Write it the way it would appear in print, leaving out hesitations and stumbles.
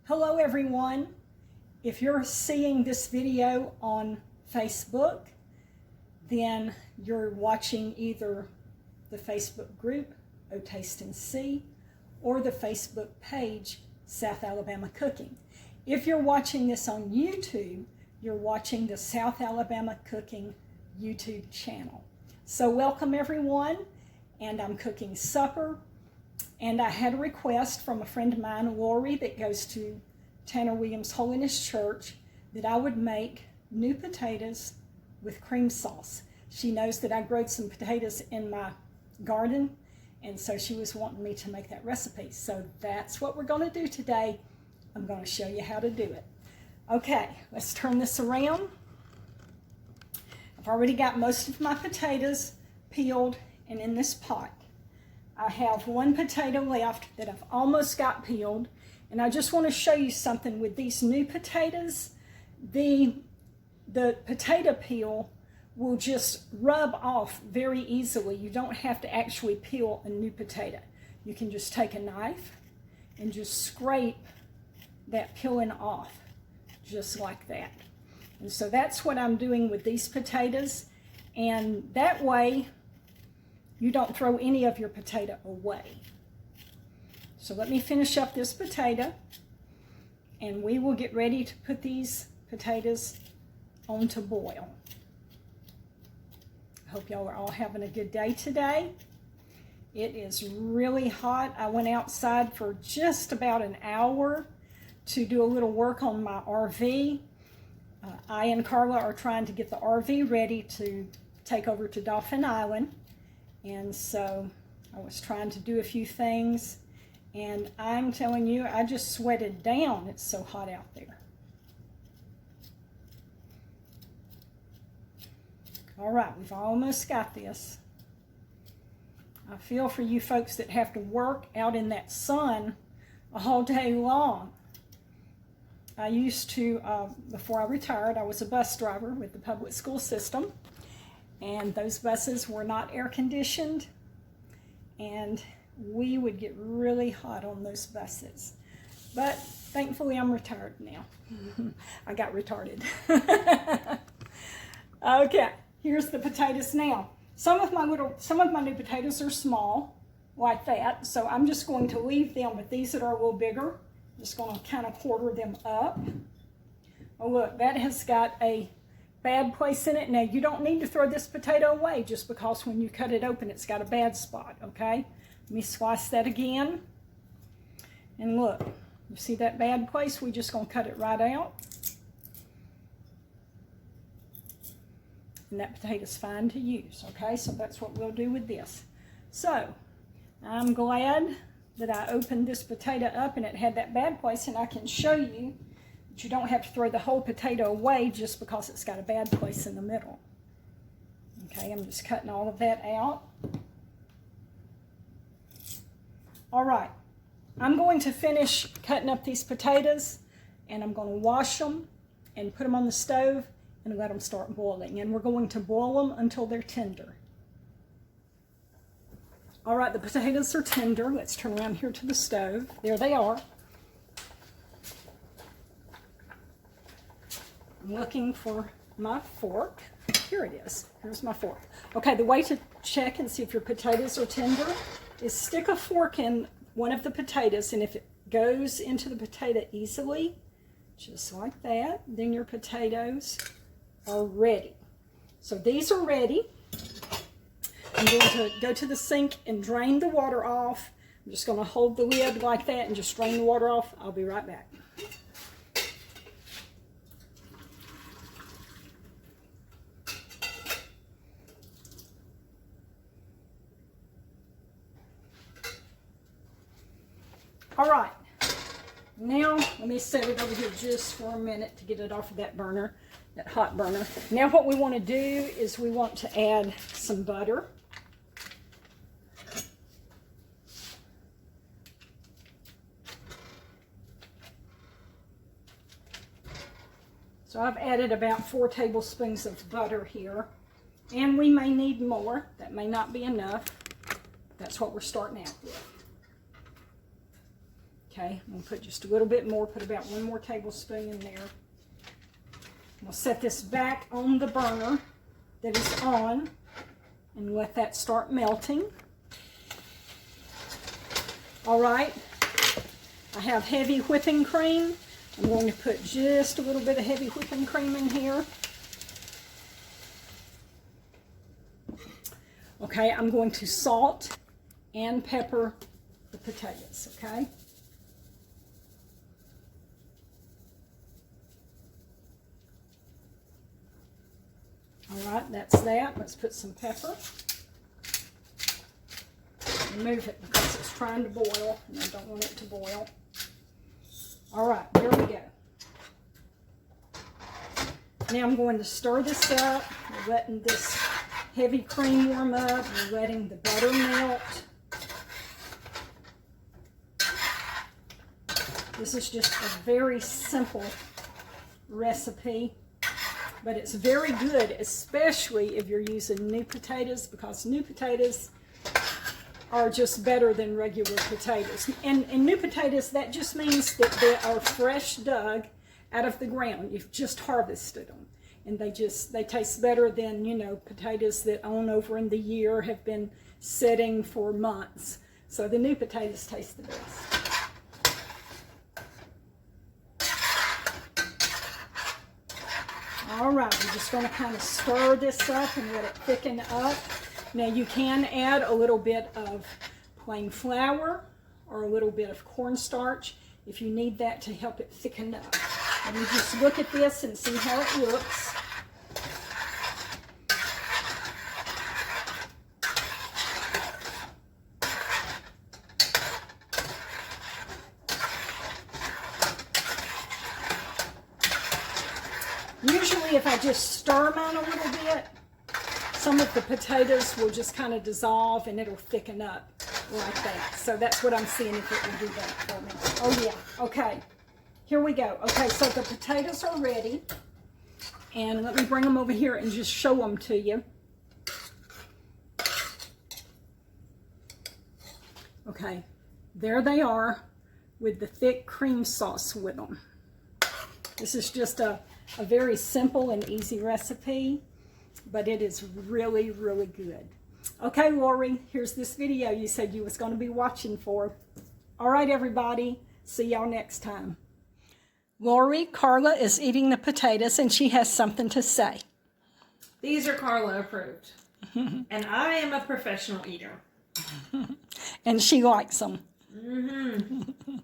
Hello everyone. If you're seeing this video on Facebook, then you're watching either the Facebook group, O Taste and See, or the Facebook page, South Alabama Cooking. If you're watching this on YouTube, you're watching the South Alabama Cooking YouTube channel. So welcome everyone, and I'm cooking supper. And I had a request from a friend of mine, Lori, that goes to Tanner Williams Holiness Church, that I would make new potatoes with cream sauce. She knows that I grew some potatoes in my garden, and so she was wanting me to make that recipe. So that's what we're going to do today. I'm going to show you how to do it. Okay, let's turn this around. I've already got most of my potatoes peeled and in this pot. I have one potato left that I've almost got peeled, and I just want to show you something with these new potatoes. The potato peel will just rub off very easily. You don't have to actually peel a new potato. You can just take a knife and just scrape that peeling off, just like that. And so that's what I'm doing with these potatoes, and that way you don't throw any of your potato away. So let me finish up this potato, and we will get ready to put these potatoes on to boil. I hope y'all are all having a good day today. It is really hot. I went outside for just about an hour to do a little work on my RV. I and Carla are trying to get the RV ready to take over to Dauphin Island. And so I was trying to do a few things, and I'm telling you, I just sweated down. It's so hot out there. All right, we've almost got this. I feel for you folks that have to work out in that sun all day long. I used to, before I retired, I was a bus driver with the public school system. And those buses were not air conditioned, and we would get really hot on those buses. But thankfully I'm retired now. I got retarded. Okay, here's the potatoes now. Some of my new potatoes are small, like that, so I'm just going to leave them, but these that are a little bigger, I'm just going to kind of quarter them up. Oh look, that has got a bad place in it. Now you don't need to throw this potato away just because when you cut it open it's got a bad spot, okay? Let me slice that again. And look, you see that bad place? We're just going to cut it right out. And that potato's fine to use, okay? So that's what we'll do with this. So I'm glad that I opened this potato up and it had that bad place, and I can show you you don't have to throw the whole potato away just because it's got a bad place in the middle. Okay, I'm just cutting all of that out. All right, I'm going to finish cutting up these potatoes, and I'm going to wash them and put them on the stove and let them start boiling. And we're going to boil them until they're tender. All right, the potatoes are tender. Let's turn around here to the stove. There they are. I'm looking for my fork. Here it is. Here's my fork. Okay, the way to check and see if your potatoes are tender is stick a fork in one of the potatoes, and if it goes into the potato easily, just like that, then your potatoes are ready. So these are ready. I'm going to go to the sink and drain the water off. I'm just going to hold the lid like that and just drain the water off. I'll be right back. All right, now let me set it over here just for a minute to get it off of that burner, that hot burner. Now what we want to do is we want to add some butter. So I've added about 4 tablespoons of butter here, and we may need more. That may not be enough. That's what we're starting out with. Okay, I'm going to put just a little bit more, put about 1 more tablespoon in there. We'll set this back on the burner that is on and let that start melting. All right, I have heavy whipping cream. I'm going to put just a little bit of heavy whipping cream in here. Okay, I'm going to salt and pepper the potatoes, okay? All right, that's that. Let's put some pepper. Remove it because it's trying to boil, and I don't want it to boil. All right, here we go. Now I'm going to stir this up. We're letting this heavy cream warm up. We're letting the butter melt. This is just a very simple recipe, but it's very good, especially if you're using new potatoes, because new potatoes are just better than regular potatoes. And new potatoes, that just means that they are fresh dug out of the ground. You've just harvested them. And they taste better than, you know, potatoes that on over in the year have been sitting for months. So the new potatoes taste the best. All right, we're just going to kind of stir this up and let it thicken up. Now you can add a little bit of plain flour or a little bit of cornstarch if you need that to help it thicken up. And you just look at this and see how it looks. Usually if I just stir mine a little bit, some of the potatoes will just kind of dissolve and it'll thicken up like that. So that's what I'm seeing, if it will do that for me. Oh yeah, okay. Here we go. Okay, so the potatoes are ready. And let me bring them over here and just show them to you. Okay, there they are with the thick cream sauce with them. This is just a very simple and easy recipe, but it is really, really good. Okay, Lori, here's this video you said you was going to be watching for. All right, everybody, see y'all next time. Lori, Carla is eating the potatoes, and she has something to say. These are Carla approved, and I am a professional eater. And she likes them. Mm-hmm.